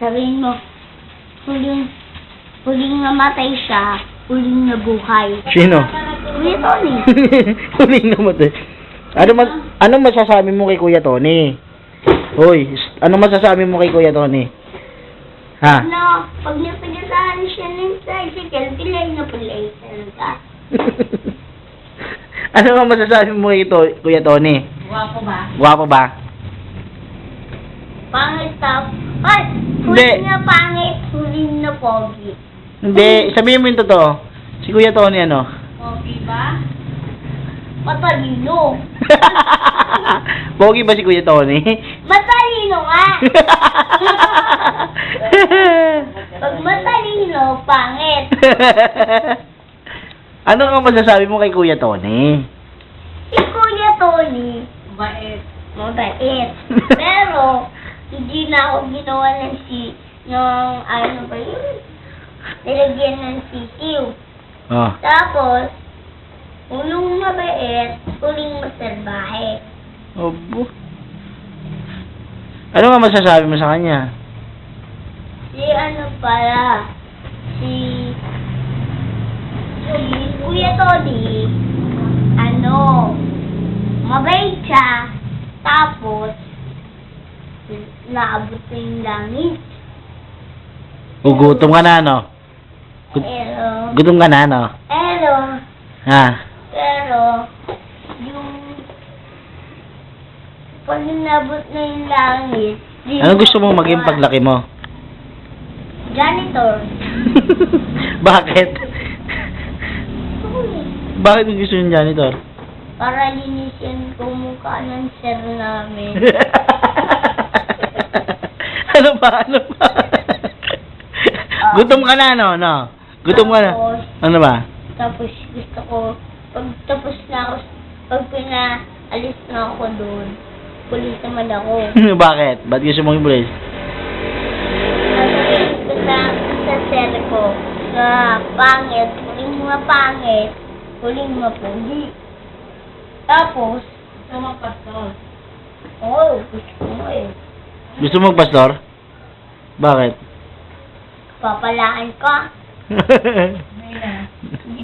Sabihin mo, huling namatay siya, huling nabuhay. Sino? Kuya Tony. Huling namatay. Ano masasabi mo kay Kuya Tony? Hoy, ano masasabi mo kay Kuya Tony? Ha? No, pag napigasahan siya ng tricycle, pilay na pilay talaga. Ano nga masasabi mo kay Kuya Tony? Guwapo ba? Guwapo ba? Pangit tap. Ay, Hindi. huling na pangit, huling na pogi. Hindi, sabihin mo yung totoo. Si Kuya Tony ano? Pogi ba? Matalino. Pogi ba si Kuya Tony? Matalino nga! Pag matalino, pangit. Ano nga masasabi mo kay Kuya Tony? Si Kuya Tony, mabait. Pero, hindi na ako ginawa ng ano ba yun? Nilagyan ng sisiw. Oh. Tapos, unang mabait, huling masalbahe. Obo. Ano nga masasabi mo sa kanya? Si Kuya Tony, mabait siya, tapos, naabot na yung langit. Gutom ka na, no? Gutom ka na, no? Ha? Pero, yung, pag nabot na yung langit, Ano gusto mong maging paglaki mo? Janitor. Bakit? Bakit mo gusto yung janitor? Para linisin ko mukha ng sir namin. Ano ba? Gutom ka na, no? Gutom ka na. Ano ba? Tapos gusto ko, pag tapos na ako, pag pinaalis na ako doon, pulis naman ako. Bakit? Ba't gusto mong ibulis? Sasabihin ko sa sir ko, na pangit, huling mga pangit, huling mga pogi. Tapos, gusto mo pastor. Oo, gusto mo eh. Gusto mong pastor? Bakit? Papalaan ka.